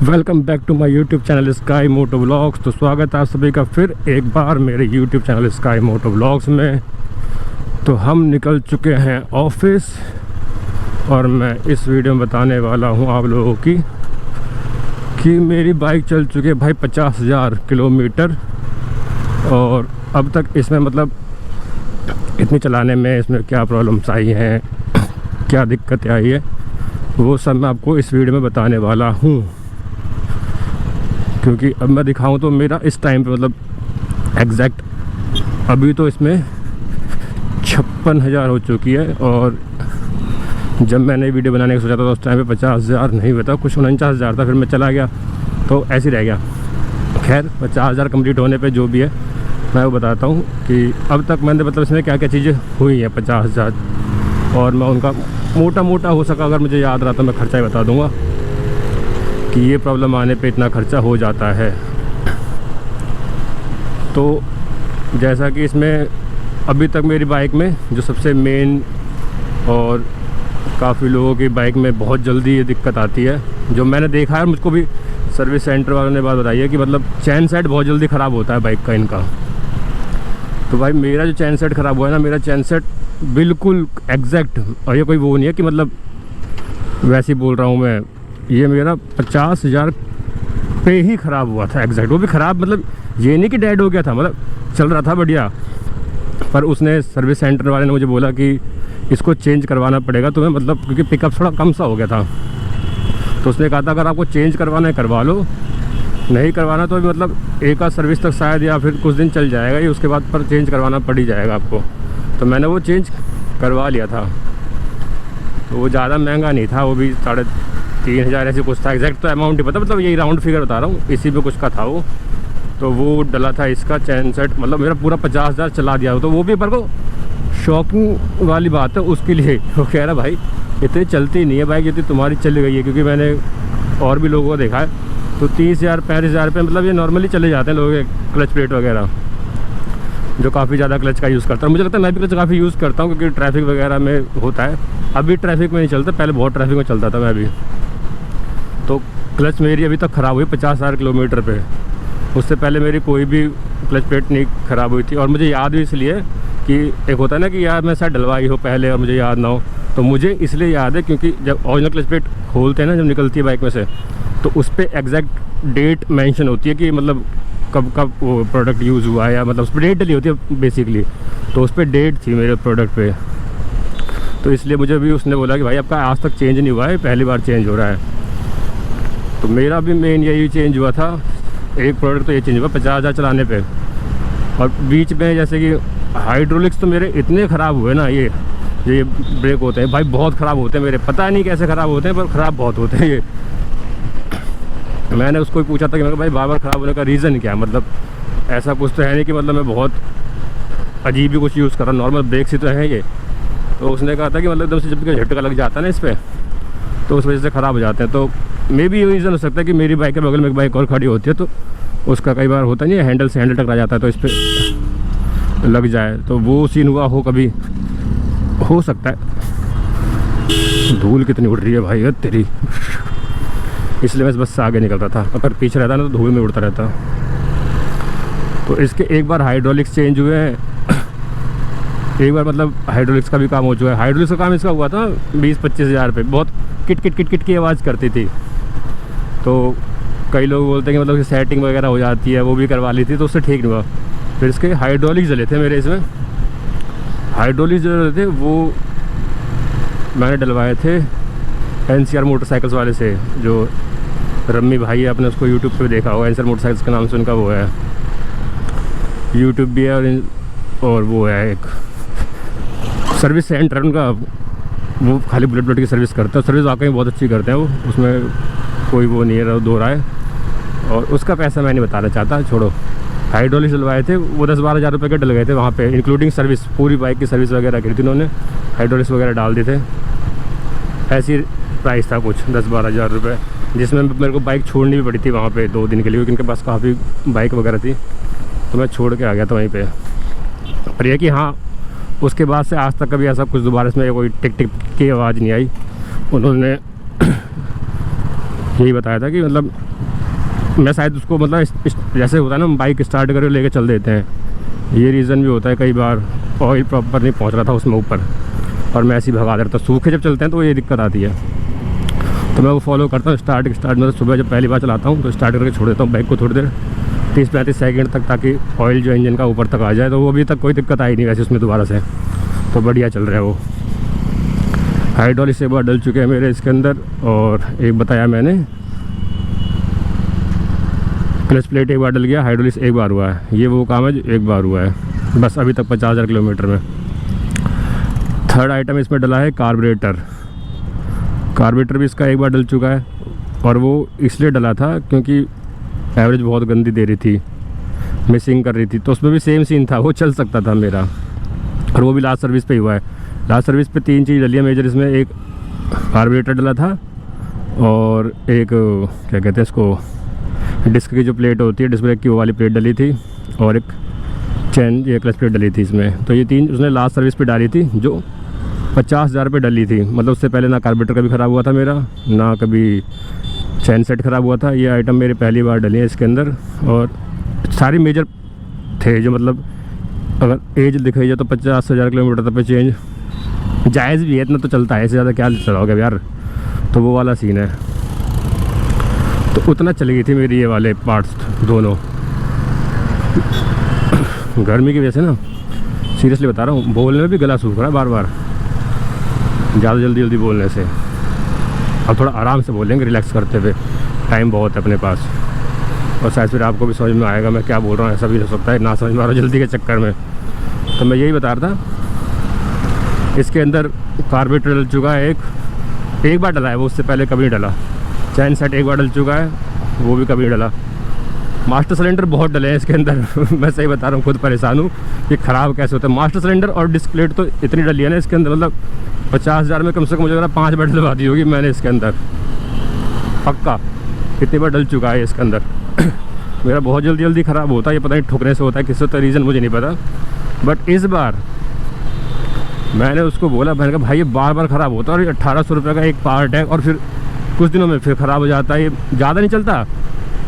Welcome back to my YouTube channel Sky Moto Vlogs. तो स्वागत है आप सभी का फिर एक बार मेरे YouTube channel Sky Moto vlogs में। तो हम निकल चुके हैं ऑफिस और मैं इस वीडियो में बताने वाला हूं आप लोगों की कि मेरी बाइक चल चुकी है भाई 50,000 किलोमीटर। और अब तक इसमें मतलब इतनी चलाने में इसमें क्या प्रॉब्लम्स आई हैं, क्या दिक्कतें आई है, वो सब मैं आपको इस वीडियो में बताने वाला हूँ। क्योंकि अब मैं दिखाऊं तो मेरा इस टाइम पे मतलब एग्जैक्ट अभी तो इसमें 56,000 हो चुकी है। और जब मैंने वीडियो बनाने का सोचा था तो उस टाइम पे 50,000 नहीं हुआ था, कुछ 49,000 था। फिर मैं चला गया तो ऐसे ही रह गया। खैर 50,000 कंप्लीट होने पे जो भी है मैं वो बताता हूँ कि अब तक मैंने मतलब इसमें क्या क्या चीज़ें हुई हैं 50,000, और मैं उनका मोटा मोटा हो सका अगर मुझे याद रहा तो मैं खर्चा ही बता दूँगा कि ये प्रॉब्लम आने पे इतना खर्चा हो जाता है। तो जैसा कि इसमें अभी तक मेरी बाइक में जो सबसे मेन और काफ़ी लोगों की बाइक में बहुत जल्दी ये दिक्कत आती है, जो मैंने देखा है, मुझको भी सर्विस सेंटर वालों ने बात बताई है कि मतलब चैन सेट बहुत जल्दी ख़राब होता है बाइक का इनका। तो भाई मेरा जो चैन सेट ख़राब हुआ है ना, मेरा चैन सेट बिल्कुल एग्जैक्ट, और ये कोई वो नहीं है कि मतलब वैसे ही बोल रहा हूँ मैं, ये मेरा 50,000 पे ही ख़राब हुआ था एग्जैक्ट। वो भी ख़राब मतलब ये नहीं कि डेड हो गया था, मतलब चल रहा था बढ़िया। पर उसने सर्विस सेंटर वाले ने मुझे बोला कि इसको चेंज करवाना पड़ेगा तुम्हें, मतलब क्योंकि पिकअप थोड़ा कम सा हो गया था। तो उसने कहा था अगर आपको चेंज करवाना है करवा लो, नहीं करवाना तो मतलब एक आध सर्विस तक शायद या फिर कुछ दिन चल जाएगा ये, उसके बाद पर चेंज करवाना पड़ ही जाएगा आपको। तो मैंने वो चेंज करवा लिया था। तो वो ज़्यादा महंगा नहीं था, वो भी 3,500 ऐसे कुछ था, एग्जैक्ट तो अमाउंट नहीं पता, मतलब यही राउंड फिगर बता रहा हूँ, इसी पे कुछ का था वो। तो वो डला था इसका चैन सेट, मतलब मेरा पूरा 50,000 चला दिया। तो वो भी पर को शॉकिंग वाली बात है उसके लिए। वो कह रहा भाई इतनी चलती नहीं है बाइक जितनी तुम्हारी चल गई है, क्योंकि मैंने और भी लोगों को देखा है तो 30,000 35,000 पे मतलब ये नॉर्मली चले जाते हैं लोग क्लच प्लेट वगैरह, जो काफ़ी ज़्यादा क्लच का यूज़ करता है। मुझे लगता है मैं भी क्लच काफ़ी यूज़ करता हूँ क्योंकि ट्रैफिक वगैरह में होता है। अभी ट्रैफिक में नहीं चलता, पहले बहुत ट्रैफिक में चलता था मैं भी। तो क्लच मेरी अभी तक ख़राब हुई 50,000 किलोमीटर पे। उससे पहले मेरी कोई भी क्लच प्लेट नहीं ख़राब हुई थी। और मुझे याद भी इसलिए कि एक होता है ना कि यार मैं शायद डलवाई हो पहले और मुझे याद ना हो, तो मुझे इसलिए याद है क्योंकि जब ओरिजिनल क्लच प्लेट खोलते हैं ना, जब निकलती है बाइक में से, तो उस पर एग्जैक्ट डेट मेंशन होती है कि मतलब कब कब वो प्रोडक्ट यूज़ हुआ है, या मतलब उस पर डेट डली होती है बेसिकली। तो उस पर डेट थी मेरे प्रोडक्ट पे, तो इसलिए मुझे भी उसने बोला कि भाई आपका आज तक चेंज नहीं हुआ है, पहली बार चेंज हो रहा है। तो मेरा भी मेन यही चेंज हुआ था, एक प्रोडक्ट तो ये चेंज हुआ 50,000 चलाने पे। और बीच में जैसे कि हाइड्रोलिक्स तो मेरे इतने ख़राब हुए ना, ये ब्रेक होते हैं भाई बहुत ख़राब होते हैं मेरे, पता नहीं कैसे ख़राब होते हैं पर ख़राब बहुत होते हैं ये। मैंने उसको भी पूछा था कि मैं भाई बार बार ख़राब होने का रीज़न क्या है, मतलब ऐसा कुछ तो है नहीं कि मतलब मैं बहुत अजीब ही कुछ यूज़ कर रहा हूँ, नॉर्मल ब्रेक से तो है ये। तो उसने कहा था कि मतलब एकदम से जब झटका लग जाता है ना इस पर, तो उस वजह से ख़राब हो जाते हैं। तो मे भी ये रीज़न हो सकता है कि मेरी बाइक के बगल में एक बाइक और खड़ी होती है, तो उसका कई बार होता नहीं है हैंडल से हैंडल टकरा जाता है तो इस पर लग जाए, तो वो सीन हुआ हो कभी, हो सकता है। धूल कितनी उड़ रही है भाई तेरी, इसलिए मैं बस से आगे निकल रहा था, अगर पीछे रहता ना तो धूल में उड़ता रहता। तो इसके एक बार हाइड्रोलिक्स चेंज हुए हैं, एक बार मतलब हाइड्रोलिक्स का भी काम हो चुका है। हाइड्रोलिक्स का काम इसका हुआ था 20-25,000 पे, बहुत किट किट किट किट की आवाज़ करती थी। तो कई लोग बोलते हैं कि मतलब सेटिंग वगैरह हो जाती है, वो भी करवा ली थी तो उससे ठीक नहीं हुआ। फिर इसके हाइड्रोलिक्स जले थे मेरे, इसमें हाइड्रोलिक्स जो थे वो मैंने डलवाए थे NCR मोटरसाइकिल्स वाले से, जो रम्मी भाई है, आपने उसको यूट्यूब पे देखा होगा, NCR मोटरसाइकिल्स के नाम से उनका वो है, यूट्यूब भी है और वो है एक सर्विस सेंटर उनका, वो खाली बुलेट की सर्विस करते हैं। सर्विस वाकई बहुत अच्छी करते हैं वो, उसमें कोई वो नहीं है दो राय। और उसका पैसा मैं नहीं बताना चाहता, छोड़ो। हाइड्रोलिक्स डलवाए थे वो 10-12 हज़ार रुपये के डल गए थे वहाँ पे, इंक्लूडिंग सर्विस, पूरी बाइक की सर्विस वगैरह करी थी उन्होंने, हाइड्रोलिक्स वगैरह डाल दिए थे। ऐसी प्राइस था कुछ 10-12 हज़ार रुपये, जिसमें मेरे को बाइक छोड़नी भी पड़ी थी वहाँ पे 2 दिन के लिए, क्योंकि उनके पास काफ़ी बाइक वगैरह थी, तो मैं छोड़ के आ गया था वहीं पे। पर यह कि हाँ, उसके बाद से आज तक कभी ऐसा कुछ दोबारा इसमें कोई टिक टिक की आवाज़ नहीं आई। उन्होंने यही बताया था कि मतलब मैं शायद उसको मतलब जैसे होता है ना, बाइक स्टार्ट करके लेके चल देते हैं, ये रीज़न भी होता है कई बार ऑयल प्रॉपर नहीं पहुंच रहा था उसमें ऊपर, और मैं ऐसे ही भगा देता। सूखे जब चलते हैं तो ये दिक्कत आती है, तो मैं वो फॉलो करता हूँ। स्टार्ट मतलब सुबह जब पहली बार चलाता हूँ तो स्टार्ट करके छोड़ देता हूँ बाइक को थोड़ी देर, 30-35 सेकंड तक, ताकि ऑयल जो इंजन का ऊपर तक आ जाए। तो वो अभी तक कोई दिक्कत आई नहीं वैसे उसमें दोबारा से, तो बढ़िया चल रहा है वो। हाइड्रोलिक्स एक बार डल चुके हैं मेरे इसके अंदर, और एक बताया मैंने क्लच प्लेट एक बार डल गया, हाइड्रोलिक्स एक बार हुआ है। ये वो काम है जो एक बार हुआ है बस अभी तक 50,000 किलोमीटर में। थर्ड आइटम इसमें डला है कार्बोरेटर। कार्बोरेटर भी इसका एक बार डल चुका है, और वो इसलिए डला था क्योंकि एवरेज बहुत गंदी दे रही थी, मिसिंग कर रही थी। तो उसमें भी सेम सीन था, वो चल सकता था मेरा, और वो भी लास्ट सर्विस पे ही हुआ है। लास्ट सर्विस पे 3 चीज़ डली है मेजर इसमें, एक कार्बोरेटर डला था, और एक क्या कहते हैं इसको, डिस्क की जो प्लेट होती है डिस्क ब्रेक की, वो वाली प्लेट डली थी, और एक चैन ये क्लच प्लेट डली थी इसमें। तो ये 3 उसने लास्ट सर्विस पे डाली थी, जो 50,000 पे डली थी। मतलब उससे पहले ना कार्बोरेटर कभी ख़राब हुआ था मेरा, ना कभी चैन सेट ख़राब हुआ था। ये आइटम मेरे पहली बार डली है इसके अंदर, और सारी मेजर थे जो मतलब अगर एज दिखाई जाए तो 50,000 किलोमीटर तक पे चेंज जायज़ भी है, इतना तो चलता है, इससे ज़्यादा क्या चलाओगे यार। तो वो वाला सीन है, तो उतना चल गई थी मेरी ये वाले पार्ट्स दोनों। गर्मी की वजह से ना, सीरियसली बता रहा हूँ, बोलने में भी गला सूख रहा है बार बार, ज़्यादा जल्दी बोलने से। अब थोड़ा आराम से बोलेंगे, रिलैक्स करते हुए, टाइम बहुत है अपने पास, और शायद फिर आपको भी समझ में आएगा मैं क्या बोल रहा हूँ। ऐसा भी हो सकता है ना समझ में आ रहा जल्दी के चक्कर में। तो मैं यही बता रहा था, इसके अंदर कार्बोरेटर डल चुका है, एक बार डला है वो, उससे पहले कभी नहीं डला। चैन सेट एक बार डल चुका है, वो भी कभी नहीं डला। मास्टर सिलेंडर बहुत डले हैं इसके अंदर मैं सही बता रहा हूँ, खुद परेशान हूँ कि ख़राब कैसे होता है। मास्टर सिलेंडर और डिस्क प्लेट तो इतनी डली है ना इसके अंदर, मतलब 50,000 में कम से कम मुझे लग रहा है 5 बार डलवा दी होगी मैंने इसके अंदर, पक्का कितनी बार डल चुका है इसके अंदर मेरा बहुत जल्दी ख़राब होता है, ये पता नहीं ठुकने से होता है, किसी तो रीज़न मुझे नहीं पता। बट इस बार मैंने उसको बोला, मैंने कहा भाई ये बार ख़राब होता है, और 1800 रुपये का एक पार्ट है, और फिर कुछ दिनों में फिर ख़राब हो जाता है। ये ज़्यादा नहीं चलता,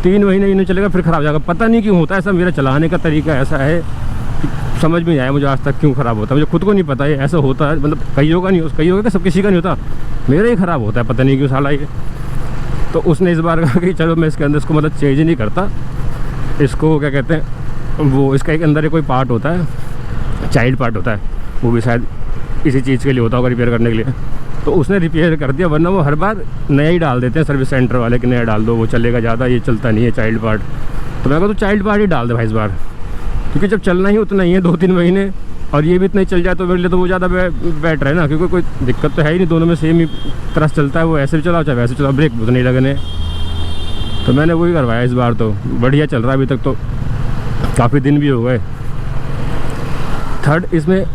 3 महीने ही नहीं चलेगा, फिर ख़राब हो जाएगा। पता नहीं क्यों होता है ऐसा, मेरा चलाने का तरीका ऐसा है कि समझ में नहीं आया मुझे आज तक क्यों ख़राब होता है, मुझे खुद को नहीं पता है ऐसा होता है। मतलब कईयों का नहीं, कईयों का सब किसी का नहीं होता, मेरा ही ख़राब होता है, पता नहीं क्यों साला ये। तो उसने इस बार कहा कि चलो मैं इसके अंदर इसको मतलब चेंज ही नहीं करता, इसको क्या कहते हैं वो, इसका एक अंदर एक कोई पार्ट होता है, चाइल्ड पार्ट होता है, वो भी शायद इसी चीज़ के लिए होता होगा, रिपेयर करने के लिए। तो उसने रिपेयर कर दिया, वरना वो हर बार नया ही डाल देते हैं सर्विस सेंटर वाले कि नया डाल दो, वो चलेगा ज़्यादा, ये चलता नहीं है चाइल्ड पार्ट। तो मैं कहा तो चाइल्ड पार्ट ही डाल दे भाई इस बार, क्योंकि जब चलना ही उतना ही है 2-3 महीने, और ये भी इतना ही चल जाए तो मेरे लिए तो वो ज़्यादा बेटर है ना, क्योंकि कोई दिक्कत तो है ही नहीं, दोनों में सेम ही तरह चलता है, वो ऐसे भी चलाओ चाहे वैसे चलाओ, ब्रेक उतने ही लगने। तो मैंने वही करवाया इस बार, तो बढ़िया चल रहा है अभी तक, तो काफ़ी दिन भी हो गए। थर्ड इसमें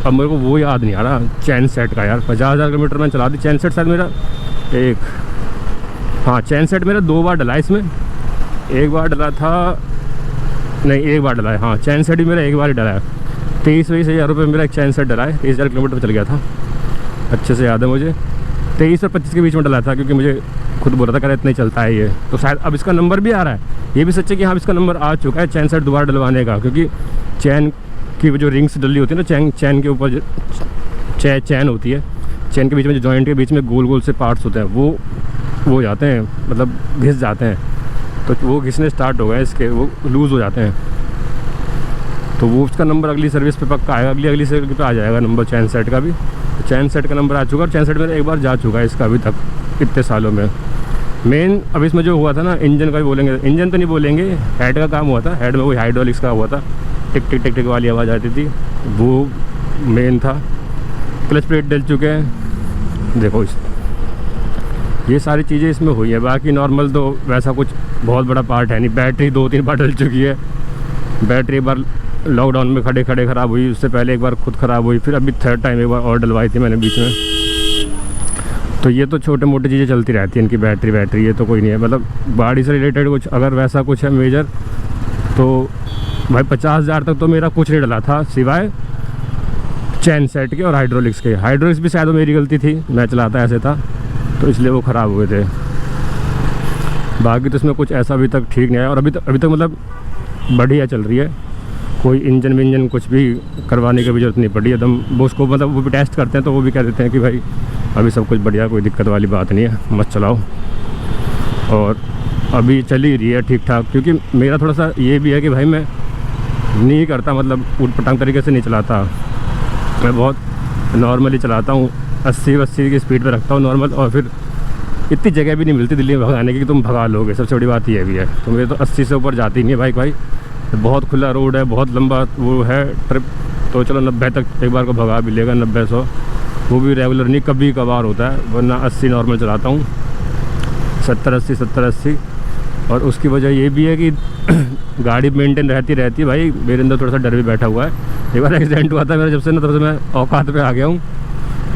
अब मेरे को वो याद नहीं आ रहा चैन सेट का यार, 50,000 किलोमीटर मैंने चला दी। चैन सेट शायद मेरा चैन सेट मेरा 2 बार डला है इसमें, एक बार डला था, नहीं एक बार डला है, हाँ चैन सेट भी मेरा एक बार ही डला है। 23-22 हज़ार रुपये मेरा एक चैन सेट डला है, 23,000 किलोमीटर पर चल गया था, अच्छे से याद है मुझे। 23 और 25 के बीच में डला था, क्योंकि मुझे खुद बोला था कर इतना ही चलता है ये। तो शायद अब इसका नंबर भी आ रहा है, ये भी सच है कि हाँ इसका नंबर आ चुका है चैन सेट दोबारा डलवाने का, क्योंकि चैन की जो रिंग्स डली होती है ना, चैन के ऊपर चैन होती है, चैन के बीच में जो जॉइंट के बीच में गोल गोल से पार्ट्स होते हैं, वो जाते हैं, मतलब घिस जाते हैं। तो वो घिसने स्टार्ट हो गए इसके, वो लूज़ हो जाते हैं। तो वो उसका नंबर अगली सर्विस पे पक्का आएगा, अगली सर्विस पे आ जाएगा नंबर चैन सेट का भी। तो चैन सेट का नंबर आ चुका है, और चैन सेट मेरा एक बार जा चुका है इसका अभी तक इतने सालों में। मेन अब इसमें जो हुआ था ना, इंजन का भी बोलेंगे, इंजन तो नहीं बोलेंगे, हेड का काम हुआ था। हेड में वही हाइड्रोलिक्स का हुआ था, टिक टिक टिक टिक वाली आवाज़ आती थी, वो मेन था। क्लच प्लेट डल चुके हैं, देखो ये सारी चीज़ें इसमें हुई है। बाकी नॉर्मल तो वैसा कुछ बहुत बड़ा पार्ट है नहीं। बैटरी 2-3 बार डल चुकी है, बैटरी एक बार लॉकडाउन में खड़े ख़राब हुई, उससे पहले एक बार खुद ख़राब हुई, फिर अभी थर्ड टाइम एक बार और डलवाई थी मैंने बीच में। तो ये तो छोटे मोटे चीज़ें चलती रहती हैं इनकी, बैटरी ये तो कोई नहीं है। मतलब गाड़ी से रिलेटेड कुछ अगर वैसा कुछ है मेजर, तो भाई 50,000 तक तो मेरा कुछ नहीं डला था सिवाय चैन सेट के और हाइड्रोलिक्स के। हाइड्रोलिक्स भी शायद मेरी गलती थी, मैं चलाता ऐसे था तो इसलिए वो ख़राब हुए थे। बाकी तो इसमें कुछ ऐसा अभी तक ठीक नहीं आया, और अभी तक मतलब बढ़िया चल रही है। कोई इंजन विंजन कुछ भी करवाने की भी ज़रूरत नहीं पड़ी एकदम। वो उसको मतलब वो भी टेस्ट करते हैं तो वो भी कह देते हैं कि भाई अभी सब कुछ बढ़िया, कोई दिक्कत वाली बात नहीं है, मत चलाओ। और अभी चल ही रही है ठीक ठाक, क्योंकि मेरा थोड़ा सा ये भी है कि भाई मैं नहीं करता, मतलब ऊट पटांग तरीके से नहीं चलाता। मैं बहुत नॉर्मली चलाता हूँ, 80 की स्पीड पे रखता हूँ नॉर्मल। और फिर इतनी जगह भी नहीं मिलती दिल्ली में भगाने की कि तुम भगा लोगे, सबसे बड़ी बात ये भी है। तो मेरे तो 80 से ऊपर जाती नहीं है बाइक भाई। बहुत खुला रोड है, बहुत लंबा वो है ट्रिप, तो चलो 90 तक एक बार को भगा भी लेगा, 90-100, वो भी रेगुलर नहीं, कभी कभार होता है, वरना 80 नॉर्मल चलाता हूँ, 70-80। और उसकी वजह ये भी है कि गाड़ी मेंटेन रहती है भाई। मेरे अंदर थोड़ा सा डर भी बैठा हुआ है। एक बार एक्सीडेंट हुआ था मेरा, जब से ना तब से मैं औकात पे आ गया हूँ।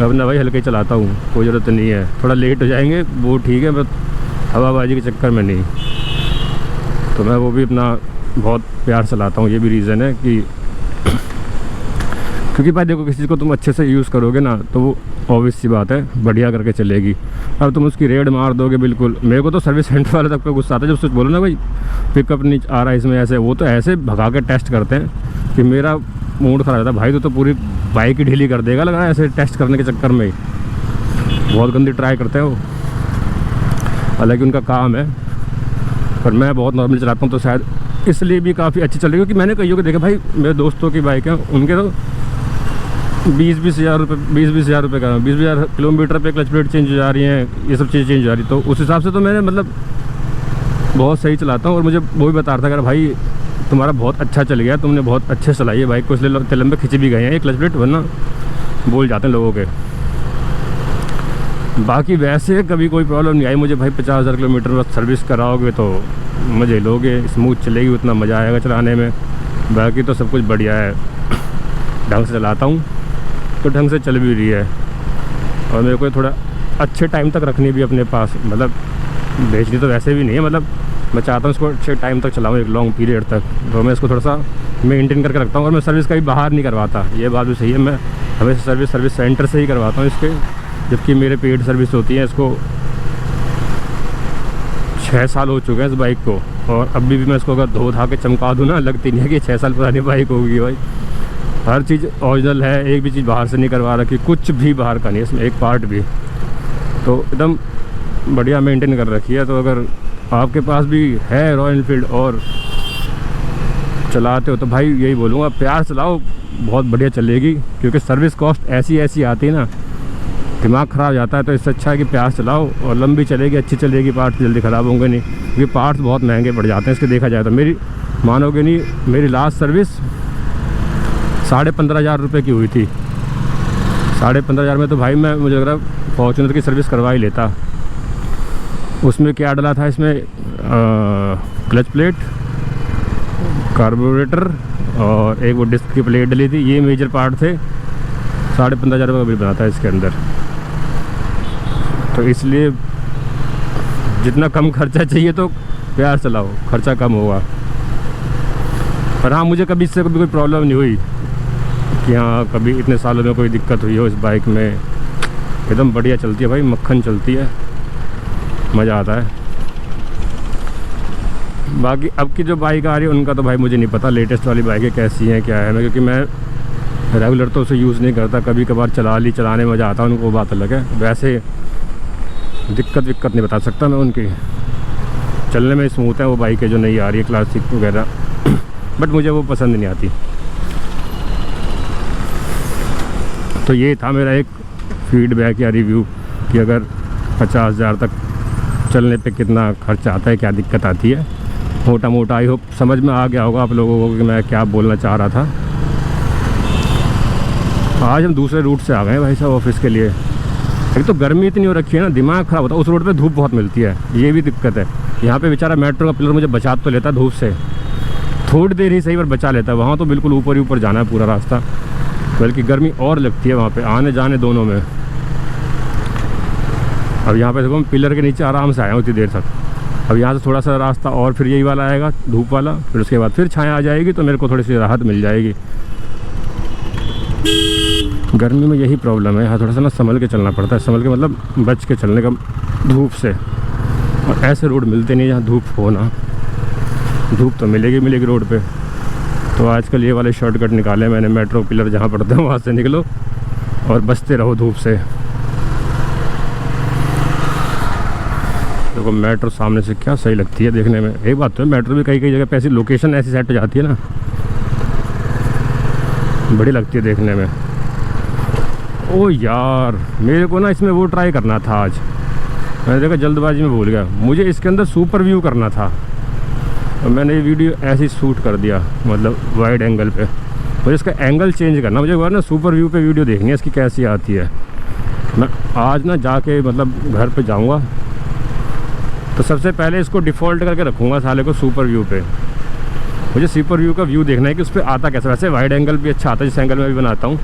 अब ना भाई हल्के ही चलाता हूँ, कोई ज़रूरत नहीं है। थोड़ा लेट हो जाएंगे वो ठीक है, बस हवाबाजी के चक्कर में नहीं। तो मैं वो भी अपना बहुत प्यार चलाता हूँ। ये भी रीज़न है कि क्योंकि भाई देखो, किसी चीज़ को तुम अच्छे से यूज़ करोगे ना तो वो ऑब्वियस सी बात है बढ़िया करके चलेगी। अब तुम उसकी रेड मार दोगे बिल्कुल। मेरे को तो सर्विस सेंटर वाले तक पे गुस्सा आता है जब सोच बोलो ना भाई पिकअप नहीं आ रहा है इसमें, ऐसे वो तो ऐसे भगा के टेस्ट करते हैं कि मेरा मूड ख़राब रहता है। भाई तो पूरी बाइक ही ढीली कर देगा, लगा ऐसे टेस्ट करने के चक्कर में ही। बहुत गंदी ट्राई करते हैं वो, हालांकि उनका काम है। पर मैं बहुत नॉर्मल चलाता हूँ तो शायद इसलिए भी काफ़ी अच्छी चल रही है। क्योंकि मैंने कईयों को देखा भाई, मेरे दोस्तों की बाइक है, उनके तो 20-20 हज़ार रुपये 20-20 हज़ार रुपये का 20-20 हज़ार किलोमीटर पे क्लच प्लेट चेंज हो जा रही हैं, ये सब चीज़ें चेंज हो जा रही। तो उस हिसाब से तो मैंने मतलब बहुत सही चलाता हूँ। और मुझे वो भी बता रहा था कि भाई तुम्हारा बहुत अच्छा चल गया, तुमने बहुत अच्छे चलाई है बाइक को, इसलिए इतने लंबे खिंच भी गए हैं ये क्लच प्लेट, वरना बोल जाते हैं लोगों के। बाकी वैसे कभी कोई प्रॉब्लम नहीं आई मुझे भाई। 50,000 किलोमीटर बस सर्विस कराओगे तो मज़े लोगे, स्मूथ चलेगी, उतना मज़ा आएगा चलाने में। बाकी तो सब कुछ बढ़िया है, ढंग से चलाता हूँ तो ढंग से चल भी रही है। और मेरे को थोड़ा अच्छे टाइम तक रखनी भी अपने पास, मतलब बेचनी तो वैसे भी नहीं है, मतलब मैं चाहता हूँ इसको अच्छे टाइम तक चलाऊँ, एक लॉन्ग पीरियड तक। तो मैं इसको थोड़ा सा मेंटेन करके रखता हूँ। और मैं सर्विस कभी बाहर नहीं करवाता, ये बात भी सही है। मैं हमेशा सर्विस सेंटर से ही करवाता हूँ इसके, जबकि मेरे पेड सर्विस होती है। इसको 6 साल हो चुके हैं इस बाइक को, और अभी भी मैं इसको अगर धो धा के चमका दूँ ना, लगती नहीं है कि 6 साल पुरानी बाइक होगी भाई। हर चीज़ ओरिजिनल है, एक भी चीज़ बाहर से नहीं करवा रखी, कुछ भी बाहर का नहीं है इसमें, एक पार्ट भी। तो एकदम बढ़िया मेंटेन कर रखी है। तो अगर आपके पास भी है रॉयल एनफील्ड और चलाते हो तो भाई यही बोलूँगा, प्यार चलाओ, बहुत बढ़िया चलेगी। क्योंकि सर्विस कॉस्ट ऐसी आती है ना, दिमाग ख़राब हो जाता है। तो इससे अच्छा है कि प्यार चलाओ और लंबी चलेगी, अच्छी चलेगी, पार्ट्स जल्दी ख़राब होंगे नहीं। क्योंकि पार्ट्स बहुत महंगे पड़ जाते हैं इसके, देखा जाए तो। मेरी मानोगे नहीं, मेरी लास्ट सर्विस 15,500 रुपये की हुई थी। 15,500 में तो भाई मैं, मुझे लग रहा फॉर्च्यूनर की सर्विस करवा ही लेता। उसमें क्या डाला था इसमें, क्लच प्लेट, कार्बोरेटर और एक वो डिस्क की प्लेट डली थी, ये मेजर पार्ट थे। 15,500 रुपये का बिल बना था इसके अंदर। तो इसलिए जितना कम खर्चा चाहिए तो प्यार चलाओ, खर्चा कम होगा। पर हाँ, मुझे कभी इससे कभी कोई प्रॉब्लम नहीं हुई कि हाँ कभी इतने सालों में कोई दिक्कत हुई हो इस बाइक में। एकदम बढ़िया चलती है भाई, मक्खन चलती है, मज़ा आता है। बाकी अब की जो बाइक आ रही है उनका तो भाई मुझे नहीं पता, लेटेस्ट वाली बाइकें कैसी हैं क्या है। मैं क्योंकि मैं रेगुलर तो उसे यूज़ नहीं करता, कभी कभार चलाने में मज़ा आता है, उनको बात अलग है। वैसे दिक्कत नहीं बता सकता मैं उनकी, चलने में स्मूथ है वो बाइक है जो नई आ रही है क्लासिक वगैरह। बट मुझे वो पसंद नहीं आती। तो ये था मेरा एक फीडबैक या रिव्यू कि अगर 50,000 तक चलने पे कितना खर्चा आता है, क्या दिक्कत आती है। मोटा मोटा आई होप समझ में आ गया होगा आप लोगों को कि मैं क्या बोलना चाह रहा था। आज हम दूसरे रूट से आ गए भाई साहब ऑफिस के लिए। एक तो गर्मी इतनी हो रखी है ना, दिमाग ख़राब होता है। उस रोड पे धूप बहुत मिलती है, ये भी दिक्कत है। यहाँ पे बेचारा मेट्रो का पिलर मुझे बचा तो लेता धूप से, थोड़ी देर ही सही पर बचा लेता है। वहाँ तो बिल्कुल ऊपर ही ऊपर जाना है पूरा रास्ता, बल्कि गर्मी और लगती है वहाँ पे आने जाने दोनों में। अब यहाँ पे देखो हम पिलर के नीचे आराम से आए हैं उतनी देर तक। अब यहाँ से थोड़ा सा रास्ता और फिर यही वाला आएगा धूप वाला, फिर उसके बाद फिर छाया आ जाएगी, तो मेरे को थोड़ी सी राहत मिल जाएगी। गर्मी में यही प्रॉब्लम है, यहाँ थोड़ा सा ना संभल के चलना पड़ता है। संभल के मतलब बच के चलने का धूप से। और ऐसे रोड मिलते नहीं जहाँ धूप हो ना। धूप तो मिलेगी रोड पे। तो आजकल ये वाले शॉर्टकट निकाले मैंने, मेट्रो पिलर जहाँ पड़ते हैं वहाँ से निकलो और बचते रहो धूप से। देखो मेट्रो सामने से क्या सही लगती है देखने में। एक बात तो है, मेट्रो भी कई जगह पे ऐसी लोकेशन ऐसी सेट हो जाती है ना, बड़ी लगती है देखने में। ओ यार, मेरे को ना इसमें वो ट्राई करना था आज, मैंने देखा जल्दबाजी में भूल गया। मुझे इसके अंदर सुपर व्यू करना था और मैंने ये वीडियो ऐसे ही शूट कर दिया, मतलब वाइड एंगल पे। मुझे इसका एंगल चेंज करना, मुझे ना सुपर व्यू पे वीडियो देखनी है इसकी कैसी आती है। मैं आज ना जाके मतलब घर पे जाऊंगा तो सबसे पहले इसको डिफ़ॉल्ट करके रखूँगा साले को सुपर व्यू पे। मुझे सुपर व्यू का व्यू देखना है कि उस पर आता कैसा। वैसे वाइड एंगल भी अच्छा आता है, जिस एंगल में भी बनाता हूँ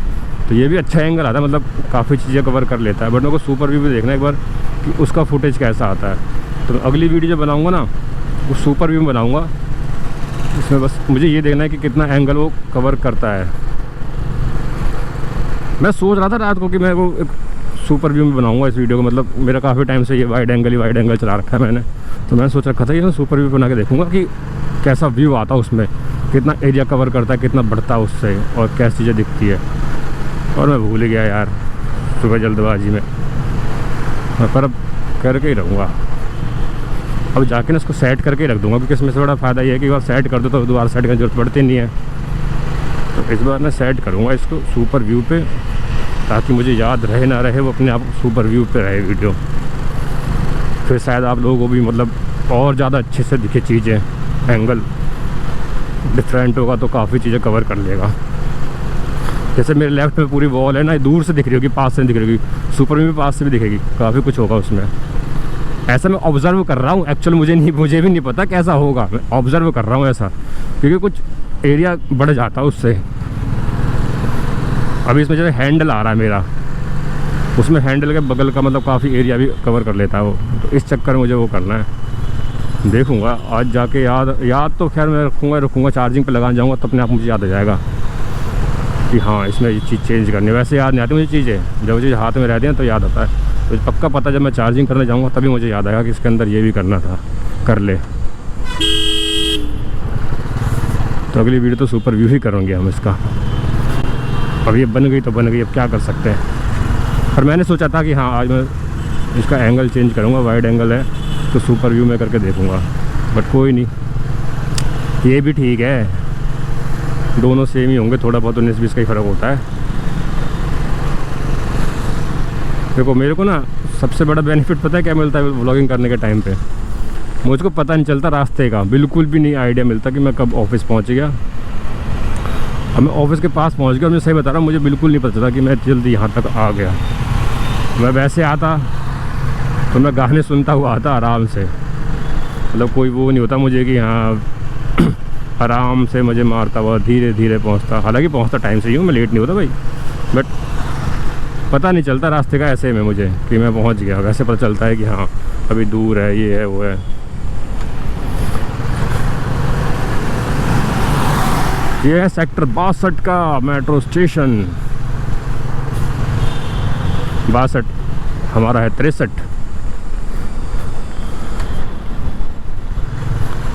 तो ये भी अच्छा एंगल आता है, मतलब काफ़ी चीज़ें कवर कर लेता है। बट मेरे को सुपर व्यू भी देखना है एक बार कि उसका फुटेज कैसा आता है। तो अगली वीडियो जो बनाऊँगा ना वो सुपर व्यू में बनाऊँगा। इसमें बस मुझे ये देखना है कि कितना एंगल वो कवर करता है। मैं सोच रहा था रात को कि मैं वो एक सुपर व्यू में बनाऊंगा इस वीडियो को, मतलब मेरा काफ़ी टाइम से ये वाइड एंगल चला रखा है मैंने। तो मैंने सोच रखा था ये सुपर व्यू बना के देखूंगा कि कैसा व्यू आता है उसमें, कितना एरिया कवर करता है, कितना बढ़ता है उससे और कैसी चीज़ें दिखती है। और मैं भूल गया यार सुबह जल्दबाजी में। मैं पर अब करके ही रहूँगा, अब जाके ना इसको सेट करके ही रख दूँगा, क्योंकि इसमें से बड़ा फ़ायदा ये है कि बार सेट कर दो तो दोबारा सेट करने की जरूरत पड़ती नहीं है। तो इस बार मैं सेट करूँगा इसको सुपर व्यू पे, ताकि मुझे याद रहे ना रहे वो अपने आप सुपर व्यू पे रहे वीडियो। फिर शायद आप लोगों को भी मतलब और ज़्यादा अच्छे से दिखे चीज़ें, एंगल डिफरेंट होगा तो काफ़ी चीज़ें कवर कर लेगा। जैसे मेरे लेफ्ट में पूरी वॉल है ना, दूर से दिख रही होगी, पास से नहीं दिख रही होगी। सुपर व्यू में पास से भी दिखेगी, काफ़ी कुछ होगा उसमें। ऐसा मैं ऑब्ज़र्व कर रहा हूँ, एक्चुअल मुझे भी नहीं पता कैसा होगा, मैं ऑब्ज़र्व कर रहा हूँ ऐसा, क्योंकि कुछ एरिया बढ़ जाता है उससे। अभी इसमें जैसे हैंडल आ रहा है मेरा, उसमें हैंडल के बगल का मतलब काफ़ी एरिया भी कवर कर लेता है वो। तो इस चक्कर में मुझे वो करना है, देखूँगा आज जाके। याद तो खैर मैं रखूँगा चार्जिंग पे लगाने जाऊँगा तो अपने आप मुझे याद आ जाएगा कि हाँ इसमें ये चीज़ चेंज करनी है। वैसे याद नहीं आती मुझे चीज़ें, जब चीज़ हाथ में रहती हैं तो याद आता है। तो पक्का पता जब मैं चार्जिंग करने जाऊँगा तभी मुझे याद आएगा कि इसके अंदर ये भी करना था, कर ले। तो अगली वीडियो तो सुपर व्यू ही करेंगे हम इसका। अब ये बन गई तो बन गई, अब क्या कर सकते हैं। पर मैंने सोचा था कि हाँ आज मैं इसका एंगल चेंज करूँगा, वाइड एंगल है तो सुपर व्यू में करके देखूँगा। बट कोई नहीं, ये भी ठीक है, दोनों सेम ही होंगे, थोड़ा बहुत 19-20 का ही फ़र्क होता है। देखो मेरे को ना सबसे बड़ा बेनिफिट पता है क्या मिलता है व्लॉगिंग करने के टाइम पे? मुझको पता नहीं चलता रास्ते का, बिल्कुल भी नहीं आइडिया मिलता कि मैं कब ऑफिस पहुँच गया। अब मैं ऑफिस के पास पहुँच गया और मैं सही बता रहा हूँ, मुझे बिल्कुल नहीं पता चला कि मैं जल्दी यहाँ तक आ गया। मैं वैसे आता तो मैं गाने सुनता हुआ आता आराम से, मतलब कोई वो नहीं होता मुझे कि हाँ आराम से मुझे मारता हुआ धीरे धीरे पहुँचता। हालांकि पहुँचता टाइम से ही हूँ, मैं लेट नहीं होता भाई, बट पता नहीं चलता रास्ते का ऐसे में मुझे कि मैं पहुँच गया। वैसे पता चलता है कि हाँ अभी दूर है, ये है वो है। ये है सेक्टर 62 का मेट्रो स्टेशन। 62, हमारा है 63।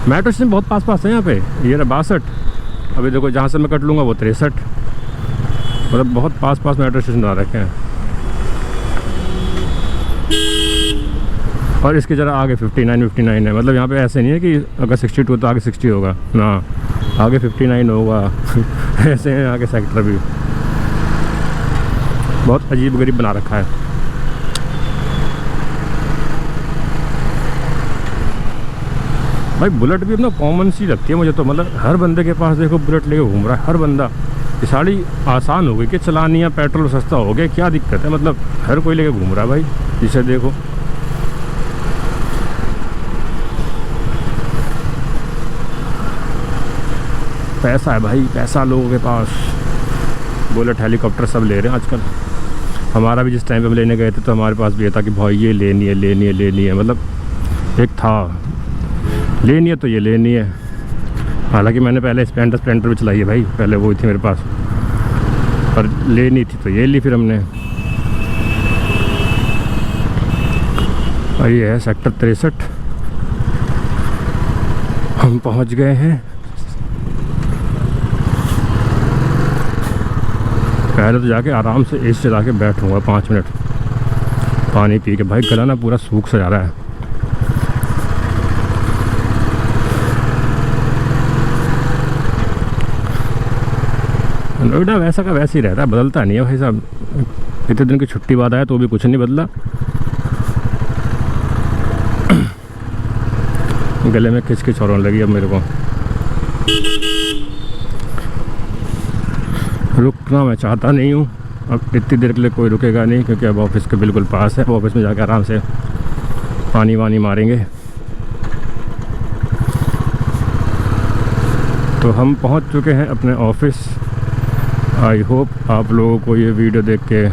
मेट्रो स्टेशन बहुत पास है यहाँ पे। ये रहा 62, अभी देखो जहाँ से मैं कट लूँगा वो 63, मतलब बहुत पास मेट्रो स्टेशन आ रखे हैं। और इसके ज़रा आगे 59 है, मतलब यहाँ पे ऐसे नहीं है कि अगर 62 तो आगे 60 होगा ना, आगे 59 होगा ऐसे हैं आगे सेक्टर भी। बहुत अजीब गरीब बना रखा है। भाई बुलेट भी अपना कॉमन सी लगती है मुझे तो, मतलब हर बंदे के पास देखो बुलेट लेके घूम रहा है हर बंदा। ये साड़ी आसान हो गई कि चलानी है, पेट्रोल सस्ता हो गया, क्या दिक्कत है, मतलब हर कोई लेके घूम रहा है भाई। इसे देखो पैसा है भाई, पैसा लोगों के पास। बुलेट हेलीकॉप्टर सब ले रहे हैं आजकल। हमारा भी जिस टाइम पे हम लेने गए थे तो हमारे पास भी ये था कि भाई ये लेनी है, मतलब एक था लेनी है तो ये लेनी है। हालांकि मैंने पहले स्प्लेंडर भी चलाई है भाई, पहले वो थी मेरे पास, पर लेनी थी तो ये ली फिर हमने। और ये है सेक्टर 63 हम पहुंच गए हैं। पहले तो जाके आराम से एसी चला के बैठूंगा 5 मिनट पानी पी के। भाई गला ना पूरा सूख सा जा रहा है। नोएडा वैसा का वैसे ही रहता है, बदलता नहीं है भाई साहब। इतने दिन की छुट्टी बाद आया तो भी कुछ नहीं बदला। गले में खिचखिच होने लगी अब मेरे को। रुकना मैं चाहता नहीं हूँ अब इतनी देर के लिए, कोई रुकेगा नहीं क्योंकि अब ऑफिस के बिल्कुल पास है। ऑफिस में जाकर आराम से पानी वानी मारेंगे। तो हम पहुँच चुके हैं अपने ऑफिस। आई होप आप लोगों को ये वीडियो देख के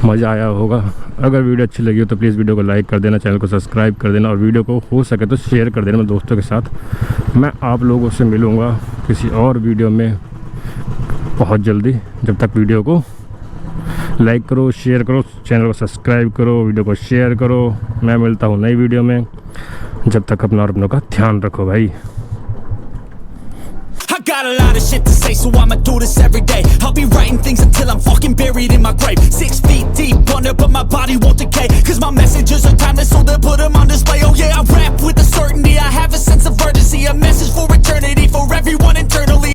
मज़ा आया होगा। अगर वीडियो अच्छी लगी हो तो प्लीज़ वीडियो को लाइक कर देना, चैनल को सब्सक्राइब कर देना और वीडियो को हो सके तो शेयर कर देना दोस्तों के साथ। मैं आप लोगों से मिलूँगा किसी और वीडियो में बहुत जल्दी। जब तक वीडियो को लाइक करो, शेयर करो, चैनल को सब्सक्राइब करो, वीडियो को शेयर करो। मैं मिलता हूँ नई वीडियो में। जब तक अपना और अपनों का ध्यान रखो भाई। Got a lot of shit to say, so I'ma do this every day. I'll be writing things until I'm fucking buried in my grave. 6 feet deep under, but my body won't decay. Cause my messages are timeless, so they'll put them on display. Oh yeah, I rap with a certainty, I have a sense of urgency. A message for eternity, for everyone internally.